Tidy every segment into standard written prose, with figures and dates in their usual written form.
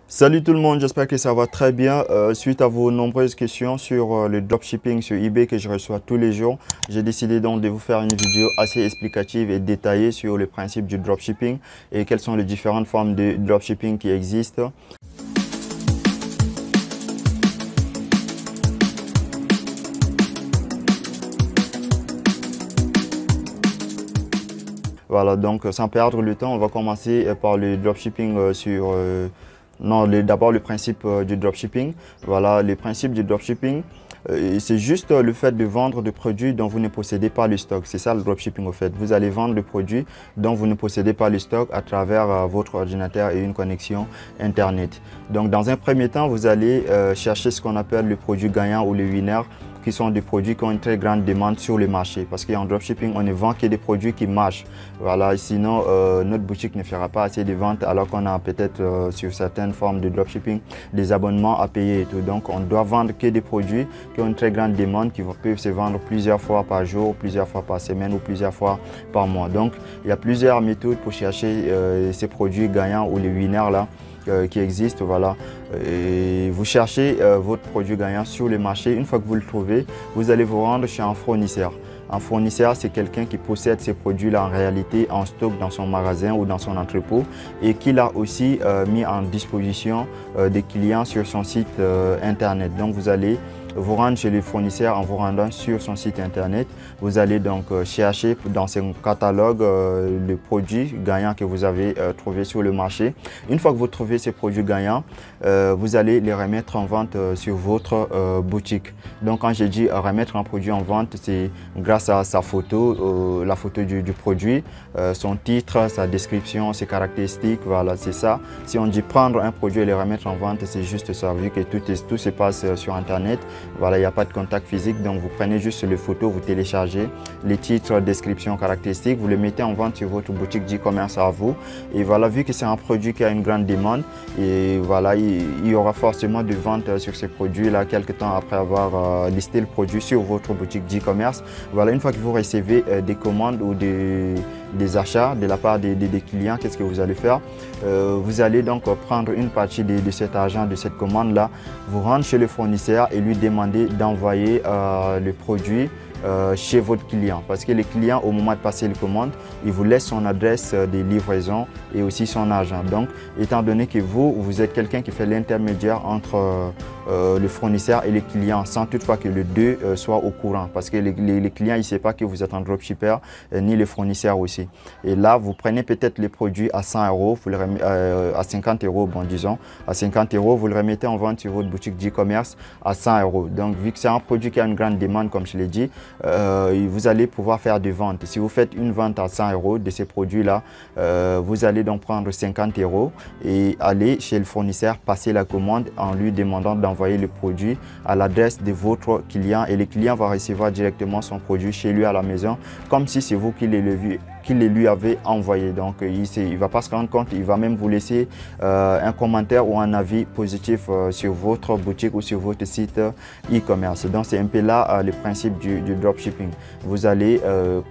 Salut tout le monde, j'espère que ça va très bien. Suite à vos nombreuses questions sur le dropshipping sur eBay que je reçois tous les jours, j'ai décidé donc de vous faire une vidéo assez explicative et détaillée sur le principe du dropshipping et quelles sont les différentes formes de dropshipping qui existent. Voilà, donc sans perdre le temps, on va commencer par le dropshipping Non, d'abord le principe du dropshipping. Voilà, le principe du dropshipping, c'est juste le fait de vendre des produits dont vous ne possédez pas le stock. C'est ça le dropshipping au fait. Vous allez vendre le produit dont vous ne possédez pas le stock à travers votre ordinateur et une connexion Internet. Donc dans un premier temps, vous allez chercher ce qu'on appelle le produit gagnant ou le winner, qui sont des produits qui ont une très grande demande sur le marché. Parce qu'en dropshipping, on ne vend que des produits qui marchent. Voilà, sinon, notre boutique ne fera pas assez de ventes alors qu'on a peut-être sur certaines formes de dropshipping des abonnements à payer et tout. Donc, on doit vendre que des produits qui ont une très grande demande, qui peuvent se vendre plusieurs fois par jour, plusieurs fois par semaine ou plusieurs fois par mois. Donc, il y a plusieurs méthodes pour chercher ces produits gagnants ou les winners là qui existent. Voilà. Et vous cherchez votre produit gagnant sur le marché. Une fois que vous le trouvez, vous allez vous rendre chez un fournisseur. Un fournisseur, c'est quelqu'un qui possède ces produits-là en réalité en stock dans son magasin ou dans son entrepôt et qui l'a aussi mis en disposition des clients sur son site internet. Donc vous allez vous rendre chez le fournisseur en vous rendant sur son site internet. Vous allez donc chercher dans son catalogue le produit gagnant que vous avez trouvé sur le marché. Une fois que vous trouvez ces produits gagnants, vous allez les remettre en vente sur votre boutique. Donc quand j'ai dit remettre un produit en vente, c'est grâce à sa photo, la photo du produit, son titre, sa description, ses caractéristiques, voilà, c'est ça. Si on dit prendre un produit et le remettre en vente, c'est juste ça, vu que tout se passe sur internet. Voilà, il n'y a pas de contact physique, donc vous prenez juste les photos, vous téléchargez les titres, descriptions, caractéristiques, vous les mettez en vente sur votre boutique d'e-commerce à vous. Et voilà, vu que c'est un produit qui a une grande demande, et voilà, il y aura forcément de ventes sur ces produits-là quelques temps après avoir listé le produit sur votre boutique d'e-commerce. Voilà, une fois que vous recevez des commandes ou des achats de la part des clients, qu'est-ce que vous allez faire? Vous allez donc prendre une partie de cet argent, de cette commande-là, vous rendre chez le fournisseur et lui demander d'envoyer le produit chez votre client. Parce que le client, au moment de passer la commande, il vous laisse son adresse de livraison et aussi son argent. Donc, étant donné que vous êtes quelqu'un qui fait l'intermédiaire entre le fournisseur et le client, sans toutefois que les deux soient au courant. Parce que les clients, ils ne savent pas que vous êtes un dropshipper, ni les fournisseurs aussi. Et là, vous prenez peut-être les produits à 100 €, à 50 €, bon, disons, à 50 €, vous le remettez en vente sur votre boutique d'e-commerce à 100 €. Donc, vu que c'est un produit qui a une grande demande, comme je l'ai dit, vous allez pouvoir faire des ventes. Si vous faites une vente à 100 € de ces produits-là, vous allez donc prendre 50 € et aller chez le fournisseur, passer la commande en lui demandant d'envoyer le produit à l'adresse de votre client et le client va recevoir directement son produit chez lui à la maison, comme si c'est vous qui le lui avez envoyé. Donc il ne va pas se rendre compte, il va même vous laisser un commentaire ou un avis positif sur votre boutique ou sur votre site e-commerce. Donc c'est un peu là le principe du dropshipping. Vous allez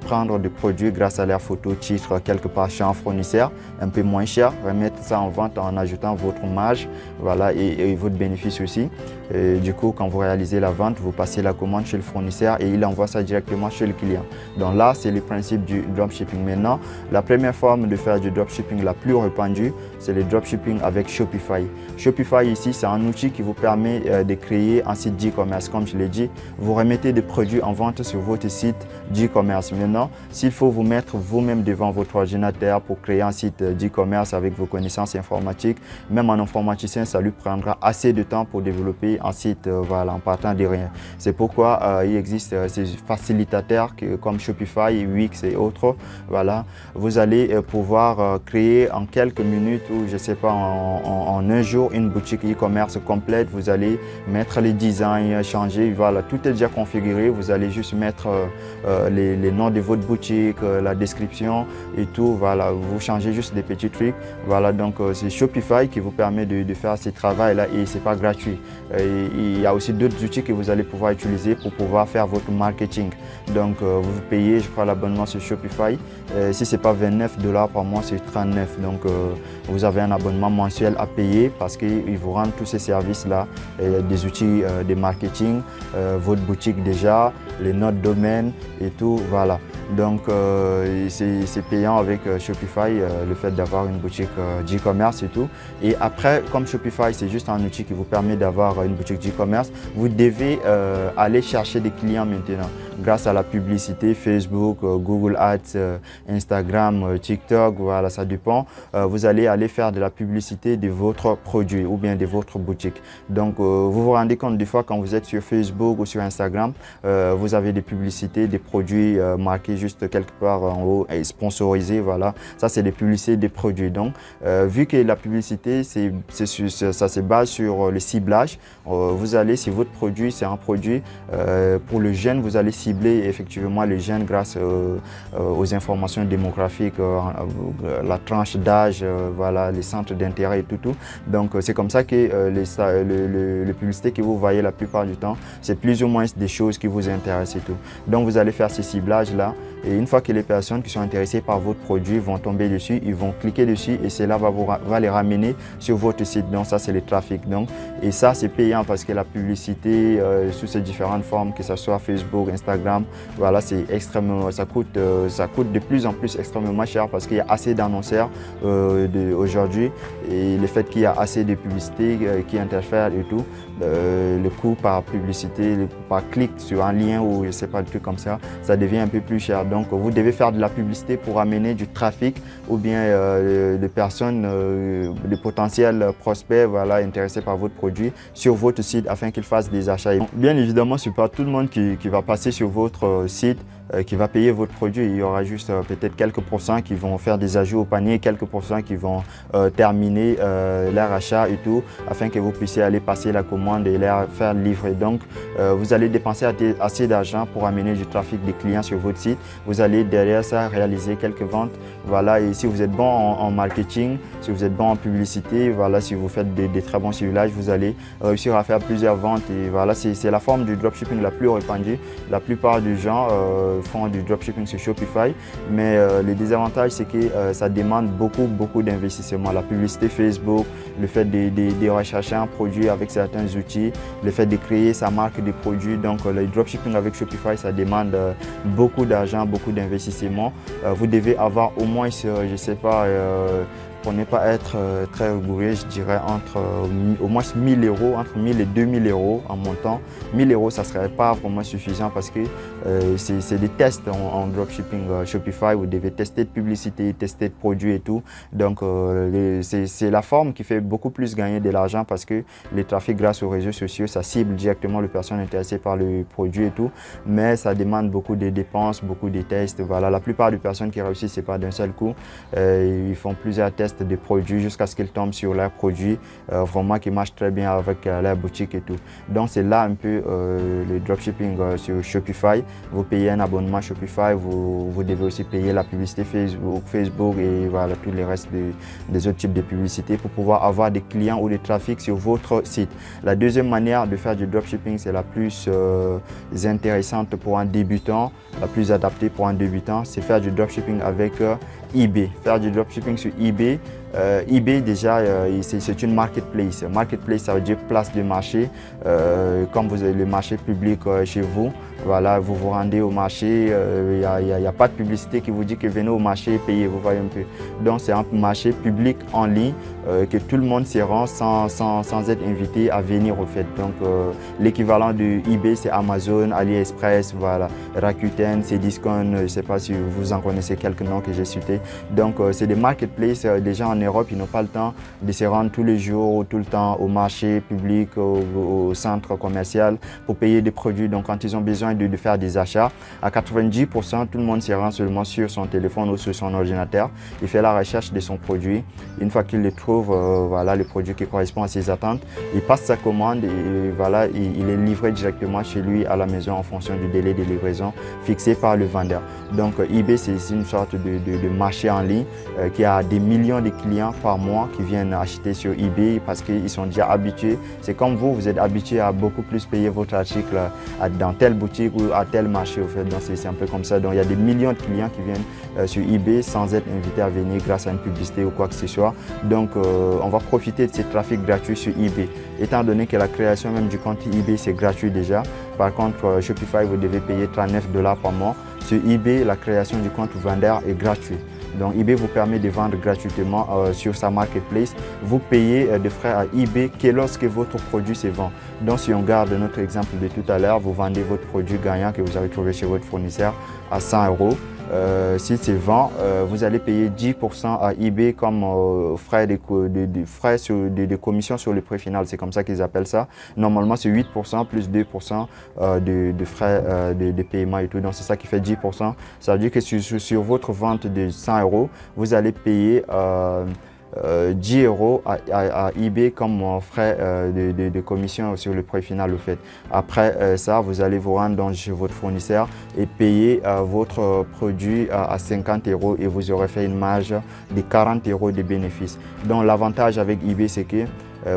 prendre des produits grâce à leur photo, titre quelque part chez un fournisseur, un peu moins cher, remettre ça en vente en ajoutant votre marge, voilà, et votre bénéfice aussi. Et du coup, quand vous réalisez la vente, vous passez la commande chez le fournisseur et il envoie ça directement chez le client. Donc là, c'est le principe du dropshipping. Maintenant, la première forme de faire du dropshipping la plus répandue, c'est le dropshipping avec Shopify. Shopify ici, c'est un outil qui vous permet de créer un site d'e-commerce. Comme je l'ai dit, vous remettez des produits en vente sur votre site d'e-commerce. Maintenant, s'il faut vous mettre vous-même devant votre ordinateur pour créer un site d'e-commerce avec vos connaissances informatiques, même un informaticien, ça lui prendra assez de temps pour développer un site voilà, en partant de rien. C'est pourquoi il existe ces facilitateurs comme Shopify, Wix et autres. Voilà, vous allez pouvoir créer en quelques minutes ou je sais pas en un jour une boutique e-commerce complète. Vous allez mettre les designs, changer, voilà, tout est déjà configuré. Vous allez juste mettre les noms de votre boutique, la description et tout. Voilà, vous changez juste des petits trucs. Voilà, donc c'est Shopify qui vous permet de faire ce travail là et c'est pas gratuit. Il y a aussi d'autres outils que vous allez pouvoir utiliser pour pouvoir faire votre marketing. Donc vous payez, je crois, l'abonnement sur Shopify Si ce n'est pas 29 $ par mois, c'est 39. Donc vous avez un abonnement mensuel à payer parce qu'ils vous rendent tous ces services-là, des outils de marketing, votre boutique déjà, les notes domaine et tout, voilà. Donc c'est payant avec Shopify, le fait d'avoir une boutique d'e-commerce et tout. Et après, comme Shopify, c'est juste un outil qui vous permet d'avoir une boutique d'e-commerce, vous devez aller chercher des clients maintenant grâce à la publicité Facebook, Google Ads, Instagram, TikTok, voilà, ça dépend. Vous allez aller faire de la publicité de votre produit ou bien de votre boutique. Donc vous vous rendez compte des fois quand vous êtes sur Facebook ou sur Instagram, vous avez des publicités, des produits marqués juste quelque part en haut et sponsorisés, voilà. Ça c'est des publicités des produits. Donc vu que la publicité ça se base sur le ciblage, vous allez, si votre produit c'est un produit pour le jeune, vous allez cibler effectivement les jeunes grâce aux informations démographiques, la tranche d'âge, voilà, les centres d'intérêt et tout. Donc c'est comme ça que les publicités que vous voyez la plupart du temps, c'est plus ou moins des choses qui vous intéressent et tout. Donc vous allez faire ces ciblages là et une fois que les personnes qui sont intéressées par votre produit vont tomber dessus, ils vont cliquer dessus et cela va les ramener sur votre site. Donc ça c'est le trafic. Donc, et ça c'est payant parce que la publicité sous ces différentes formes, que ce soit Facebook, Instagram, voilà, c'est extrêmement, ça coûte de plus en plus extrêmement cher parce qu'il y a assez d'annonceurs aujourd'hui et le fait qu'il y a assez de publicités qui interfèrent et tout, le coût par publicité, par clic sur un lien ou je sais pas, des trucs comme ça devient un peu plus cher. Donc vous devez faire de la publicité pour amener du trafic ou bien des personnes, des potentiels prospects, voilà, intéressés par votre produit sur votre site afin qu'ils fassent des achats. Bien évidemment, ce n'est pas tout le monde qui va passer sur votre site, qui va payer votre produit. Il y aura juste peut-être quelques pourcents qui vont faire des ajouts au panier, quelques pourcents qui vont terminer leur achat et tout, afin que vous puissiez aller passer la commande et leur faire livrer. Donc, vous allez dépenser assez d'argent pour amener du trafic des clients sur votre site. Vous allez derrière ça réaliser quelques ventes. Voilà, et si vous êtes bon en marketing, si vous êtes bon en publicité, voilà, si vous faites des très bons ciblages, vous allez réussir à faire plusieurs ventes. Et voilà, c'est la forme du dropshipping la plus répandue. La plupart des gens font du dropshipping sur Shopify, mais le désavantage c'est que ça demande beaucoup d'investissement. La publicité Facebook, le fait de rechercher un produit avec certains outils, le fait de créer sa marque de produits. Donc le dropshipping avec Shopify, ça demande beaucoup d'argent, beaucoup d'investissement. Vous devez avoir au moins, je sais pas, pour ne pas être très rigoureux, je dirais au moins 1 000 €, entre 1 000 et 2 000 € en montant. 1 000 €, ça ne serait pas vraiment suffisant parce que c'est des tests en dropshipping Shopify. Vous devez tester de publicité, tester de produits et tout. Donc c'est la forme qui fait beaucoup plus gagner de l'argent parce que les trafics grâce aux réseaux sociaux, ça cible directement les personnes intéressées par le produit et tout. Mais ça demande beaucoup de dépenses, beaucoup de tests. Voilà, la plupart des personnes qui réussissent, ce n'est pas d'un seul coup. Ils font plusieurs tests des produits jusqu'à ce qu'ils tombent sur leurs produits vraiment qui marchent très bien avec leur boutique et tout. Donc c'est là un peu le dropshipping sur Shopify. Vous payez un abonnement Shopify, vous devez aussi payer la publicité Facebook et voilà tous les restes des autres types de publicités pour pouvoir avoir des clients ou des trafics sur votre site. La deuxième manière de faire du dropshipping, c'est la plus intéressante pour un débutant, la plus adaptée pour un débutant, c'est faire du dropshipping avec eBay. Faire du dropshipping sur eBay. eBay déjà c'est une marketplace. Marketplace, ça veut dire place de marché. Comme vous avez le marché public chez vous, voilà, vous vous rendez au marché, il n'y a pas de publicité qui vous dit que venez au marché et payez, vous voyez un peu. Donc c'est un marché public en ligne que tout le monde s'y rend sans être invité à venir au fait. Donc l'équivalent de eBay, c'est Amazon, AliExpress, voilà, Rakuten, Cdiscount, je ne sais pas si vous en connaissez quelques noms que j'ai cités. Donc c'est des marketplaces, des gens en Europe, ils n'ont pas le temps de se rendre tous les jours ou tout le temps au marché public, au centre commercial pour payer des produits. Donc quand ils ont besoin de faire des achats, à 90%, tout le monde se rend seulement sur son téléphone ou sur son ordinateur. Il fait la recherche de son produit. Une fois qu'il le trouve, voilà, le produit qui correspond à ses attentes, il passe sa commande et voilà, il est livré directement chez lui à la maison en fonction du délai de livraison fixé par le vendeur. Donc eBay, c'est une sorte de marché en ligne qui a des millions de clients par mois qui viennent acheter sur eBay parce qu'ils sont déjà habitués. C'est comme vous êtes habitué à beaucoup plus payer votre article dans telle boutique boutique ou à tel marché au fait. Donc c'est un peu comme ça. Donc il y a des millions de clients qui viennent sur eBay sans être invités à venir grâce à une publicité ou quoi que ce soit. Donc on va profiter de ces trafics gratuits sur eBay. Étant donné que la création même du compte eBay c'est gratuit déjà. Par contre Shopify vous devez payer 39 $ par mois. Sur eBay la création du compte vendeur est gratuite. Donc eBay vous permet de vendre gratuitement sur sa marketplace. Vous payez des frais à eBay que lorsque votre produit se vend. Donc si on garde notre exemple de tout à l'heure, vous vendez votre produit gagnant que vous avez trouvé chez votre fournisseur à 100 €. Si c'est vend, vous allez payer 10% à eBay comme frais de commission sur le prix final. C'est comme ça qu'ils appellent ça. Normalement, c'est 8% plus 2% de frais de paiement et tout. Donc, c'est ça qui fait 10%. Ça veut dire que sur votre vente de 100 €, vous allez payer 10 € à eBay comme frais de commission sur le prix final au fait. Après ça, vous allez vous rendre donc chez votre fournisseur et payer votre produit à 50 € et vous aurez fait une marge de 40 € de bénéfices. Donc l'avantage avec eBay, c'est que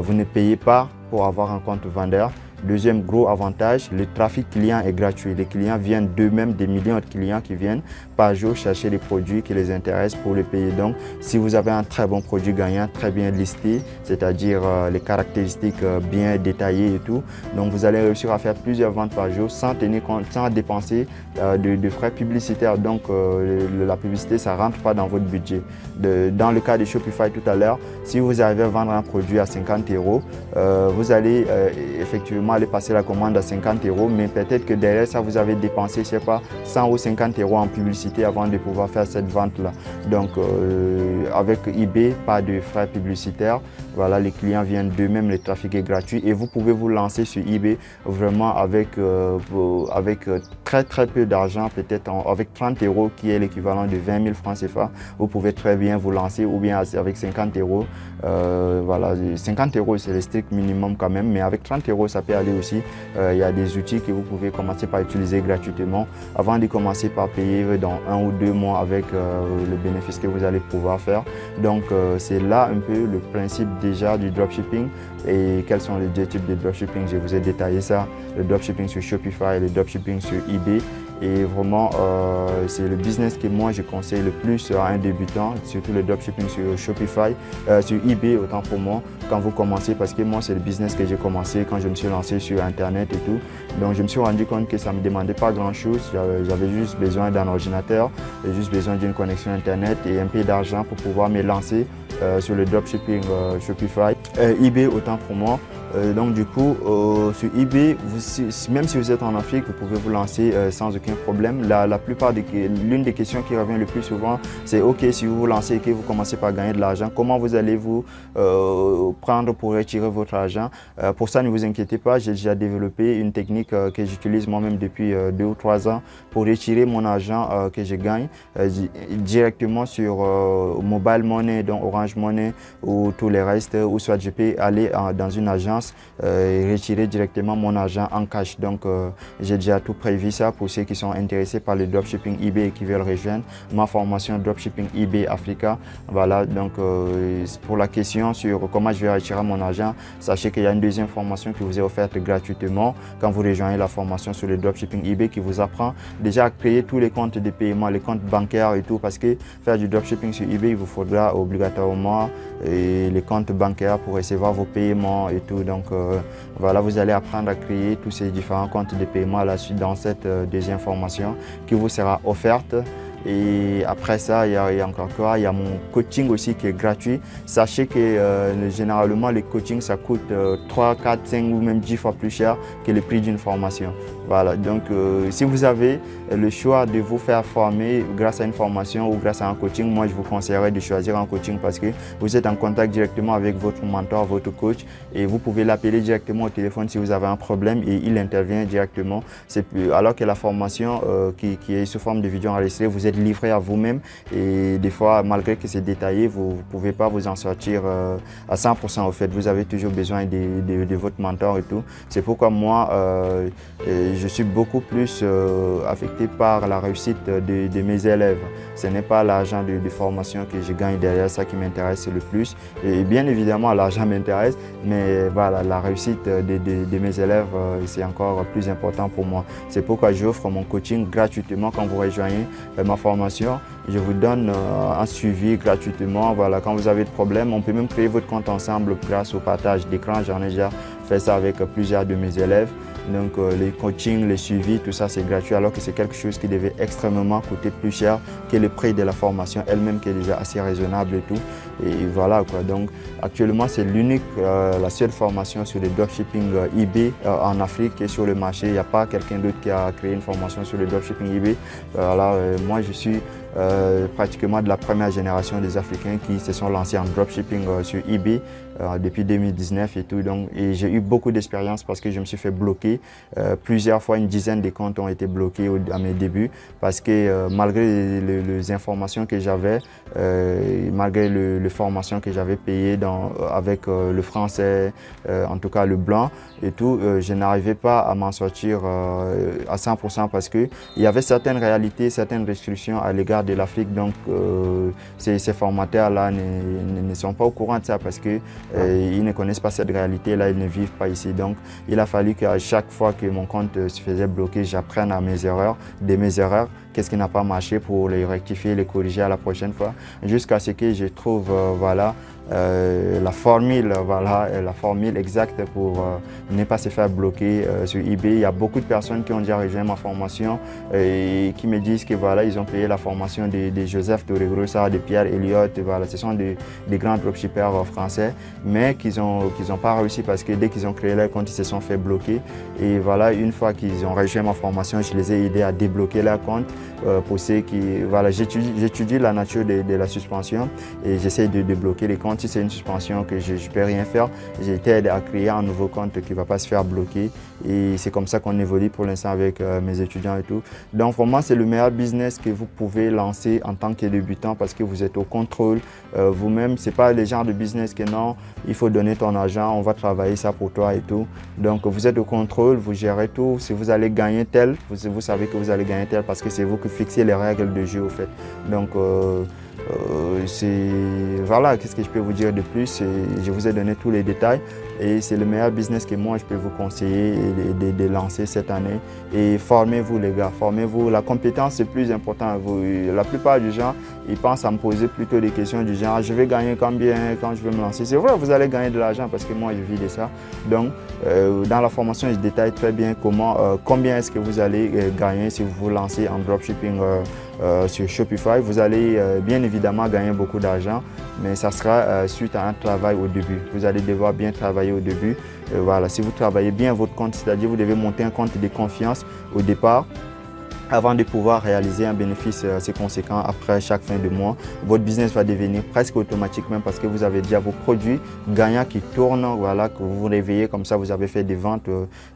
vous ne payez pas pour avoir un compte vendeur. Deuxième gros avantage, le trafic client est gratuit. Les clients viennent d'eux-mêmes, des millions de clients qui viennent par jour chercher les produits qui les intéressent pour les payer. Donc, si vous avez un très bon produit gagnant, très bien listé, c'est-à-dire les caractéristiques bien détaillées et tout, donc vous allez réussir à faire plusieurs ventes par jour sans tenir compte, sans dépenser de frais publicitaires. Donc, la publicité, ça ne rentre pas dans votre budget. Dans le cas de Shopify tout à l'heure, si vous arrivez à vendre un produit à 50 €, vous allez effectivement aller passer la commande à 50 €, mais peut-être que derrière ça, vous avez dépensé, je sais pas, 100 ou 50 € en publicité avant de pouvoir faire cette vente-là. Donc, avec eBay, pas de frais publicitaires. Voilà, les clients viennent d'eux-mêmes, le trafic est gratuit et vous pouvez vous lancer sur eBay vraiment avec très peu d'argent, peut-être avec 30 € qui est l'équivalent de 20 000 francs CFA. Vous pouvez très bien vous lancer ou bien avec 50 €. Voilà, 50 € c'est le strict minimum quand même, mais avec 30 € ça peut aller aussi. Il y a des outils que vous pouvez commencer par utiliser gratuitement avant de commencer par payer dans 1 ou 2 mois avec le bénéfice que vous allez pouvoir faire. Donc c'est là un peu le principe déjà du dropshipping. Et quels sont les deux types de dropshipping? Je vous ai détaillé ça, le dropshipping sur Shopify et le dropshipping sur eBay. Et vraiment, c'est le business que moi je conseille le plus à un débutant, surtout le dropshipping sur Shopify, sur eBay autant pour moi, quand vous commencez, parce que moi c'est le business que j'ai commencé quand je me suis lancé sur Internet et tout. Donc je me suis rendu compte que ça ne me demandait pas grand chose, j'avais juste besoin d'un ordinateur, juste besoin d'une connexion Internet et un peu d'argent pour pouvoir me lancer sur le dropshipping Shopify. eBay autant pour moi. Donc du coup, sur eBay, même si vous êtes en Afrique, vous pouvez vous lancer sans aucun problème. L'une des questions qui revient le plus souvent, c'est ok, si vous vous lancez et que vous commencez par gagner de l'argent, comment vous allez vous prendre pour retirer votre argent? Pour ça, ne vous inquiétez pas, j'ai déjà développé une technique que j'utilise moi-même depuis 2 ou 3 ans pour retirer mon argent que je gagne directement sur Mobile Money, donc Orange Money ou tous les restes, ou soit je peux aller dans une agence et retirer directement mon argent en cash. Donc j'ai déjà tout prévu ça pour ceux qui sont intéressés par le dropshipping eBay et qui veulent rejoindre ma formation dropshipping eBay Africa. Voilà, donc pour la question sur comment je vais retirer mon argent, sachez qu'il y a une deuxième formation qui vous est offerte gratuitement quand vous rejoignez la formation sur le dropshipping eBay qui vous apprend déjà à créer tous les comptes de paiement, les comptes bancaires et tout, parce que faire du dropshipping sur eBay, il vous faudra obligatoirement les comptes bancaires pour recevoir vos paiements et tout. Donc voilà, vous allez apprendre à créer tous ces différents comptes de paiement à la suite dans cette deuxième formation qui vous sera offerte. Et après ça, il y a encore quoi? Il y a mon coaching aussi qui est gratuit. Sachez que généralement, les coachings, ça coûte 3, 4, 5 ou même 10 fois plus cher que le prix d'une formation. Voilà, donc si vous avez le choix de vous faire former grâce à une formation ou grâce à un coaching, moi je vous conseillerais de choisir un coaching parce que vous êtes en contact directement avec votre mentor, votre coach, et vous pouvez l'appeler directement au téléphone si vous avez un problème et il intervient directement. Alors que la formation qui est sous forme de vidéo enregistrée, vous êtes livré à vous-même et des fois, malgré que c'est détaillé, vous ne pouvez pas vous en sortir à 100% au fait. Vous avez toujours besoin de votre mentor et tout. C'est pourquoi moi, je suis beaucoup plus affecté par la réussite de mes élèves. Ce n'est pas l'argent de formation que je gagne derrière ça qui m'intéresse le plus. Et bien évidemment, l'argent m'intéresse, mais voilà, la réussite de mes élèves, c'est encore plus important pour moi. C'est pourquoi j'offre mon coaching gratuitement quand vous rejoignez ma formation. Je vous donne un suivi gratuitement. Voilà, quand vous avez des problèmes, on peut même créer votre compte ensemble grâce au partage d'écran. J'en ai déjà fait ça avec plusieurs de mes élèves. Donc les coachings, les suivis, tout ça c'est gratuit alors que c'est quelque chose qui devait extrêmement coûter plus cher que le prix de la formation elle-même qui est déjà assez raisonnable et tout. Et voilà quoi. Donc actuellement c'est l'unique, la seule formation sur le dropshipping eBay en Afrique et sur le marché. Il n'y a pas quelqu'un d'autre qui a créé une formation sur le dropshipping eBay. Voilà, moi je suis pratiquement de la première génération des Africains qui se sont lancés en dropshipping sur eBay depuis 2019 et tout. Donc, et j'ai eu beaucoup d'expérience parce que je me suis fait bloquer. Plusieurs fois, une dizaine de comptes ont été bloqués à mes débuts parce que malgré les informations que j'avais, malgré les formations que j'avais payées avec le français, en tout cas le blanc et tout, je n'arrivais pas à m'en sortir à 100% parce qu'il y avait certaines réalités, certaines restrictions à l'égard de l'Afrique. Donc, ces formateurs-là ne sont pas au courant de ça parce qu'ils ne connaissent pas cette réalité-là, ils ne vivent pas ici. Donc, il a fallu qu'à chaque fois que mon compte se faisait bloquer, j'apprenne à mes erreurs, de mes erreurs, qu'est-ce qui n'a pas marché pour les rectifier, les corriger à la prochaine fois, jusqu'à ce que je trouve voilà, la formule exacte pour ne pas se faire bloquer sur eBay. Il y a beaucoup de personnes qui ont déjà rejoint ma formation et qui me disent que voilà, ils ont payé la formation de Joseph Torregrossa, de Pierre Elliott, voilà, ce sont des grands dropshippers français, mais qu'ils ont pas réussi parce que dès qu'ils ont créé leur compte, ils se sont fait bloquer. Et voilà, une fois qu'ils ont rejoint ma formation, je les ai aidés à débloquer leur compte. Pour ceux qui, voilà, j'étudie la nature de la suspension et j'essaie de débloquer les comptes. Si c'est une suspension que je ne peux rien faire, j'ai aidé à créer un nouveau compte qui ne va pas se faire bloquer. Et c'est comme ça qu'on évolue pour l'instant avec mes étudiants et tout. Donc vraiment, c'est le meilleur business que vous pouvez lancer en tant que débutant parce que vous êtes au contrôle vous-même. Ce n'est pas le genre de business que non, il faut donner ton argent, on va travailler ça pour toi et tout. Donc vous êtes au contrôle, vous gérez tout. Si vous allez gagner tel, vous savez que vous allez gagner tel parce que c'est vous qui fixez les règles de jeu au fait. Donc voilà, qu'est-ce que je peux vous dire de plus? Je vous ai donné tous les détails et c'est le meilleur business que moi je peux vous conseiller de lancer cette année. Et formez-vous les gars, formez-vous. La compétence c'est plus important. La plupart des gens, ils pensent à me poser plutôt des questions du genre je vais gagner combien quand je vais me lancer. C'est vrai, vous allez gagner de l'argent parce que moi je vis de ça. Donc dans la formation, je détaille très bien combien est-ce que vous allez gagner si vous vous lancez en dropshipping sur Shopify. Vous allez bien évidemment gagner beaucoup d'argent, mais ça sera suite à un travail au début. Vous allez devoir bien travailler au début. Voilà, si vous travaillez bien votre compte, c'est-à-dire vous devez monter un compte de confiance au départ, avant de pouvoir réaliser un bénéfice assez conséquent après chaque fin de mois. Votre business va devenir presque automatique même parce que vous avez déjà vos produits gagnants qui tournent, voilà, que vous vous réveillez comme ça, vous avez fait des ventes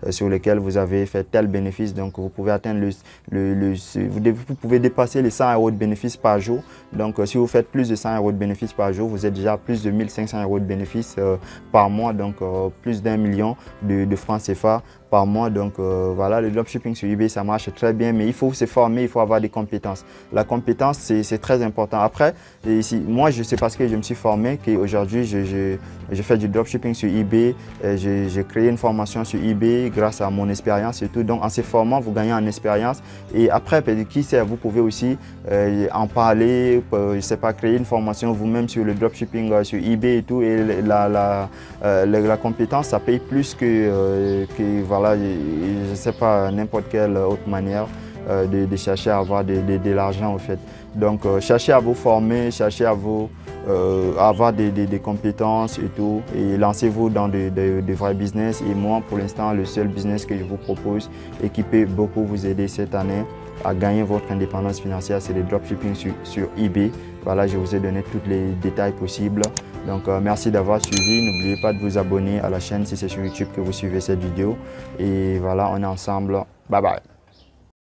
sur lesquelles vous avez fait tel bénéfice. Donc vous pouvez atteindre vous pouvez dépasser les 100 € de bénéfices par jour. Donc si vous faites plus de 100 € de bénéfices par jour, vous êtes déjà à plus de 1500 € de bénéfices par mois, donc plus d'1 million de francs CFA par mois. Donc voilà, le dropshipping sur eBay, ça marche très bien, mais il faut se former, il faut avoir des compétences. La compétence, c'est très important. Après, moi, je sais parce que je me suis formé qu'aujourd'hui, je fais du dropshipping sur eBay. J'ai créé une formation sur eBay grâce à mon expérience et tout. Donc, en se formant, vous gagnez en expérience. Et après, qui sait, vous pouvez aussi en parler, je ne sais pas, créer une formation vous-même sur le dropshipping sur eBay et tout. Et la compétence, ça paye plus que voilà, je ne sais pas, n'importe quelle autre manière de chercher à avoir de l'argent en fait. Donc cherchez à vous former, cherchez à avoir des compétences et tout, et lancez-vous dans de vrais business. Et moi, pour l'instant, le seul business que je vous propose et qui peut beaucoup vous aider cette année à gagner votre indépendance financière, c'est le dropshipping sur eBay. Voilà, je vous ai donné tous les détails possibles. Donc merci d'avoir suivi. N'oubliez pas de vous abonner à la chaîne si c'est sur YouTube que vous suivez cette vidéo. Et voilà, on est ensemble. Bye bye.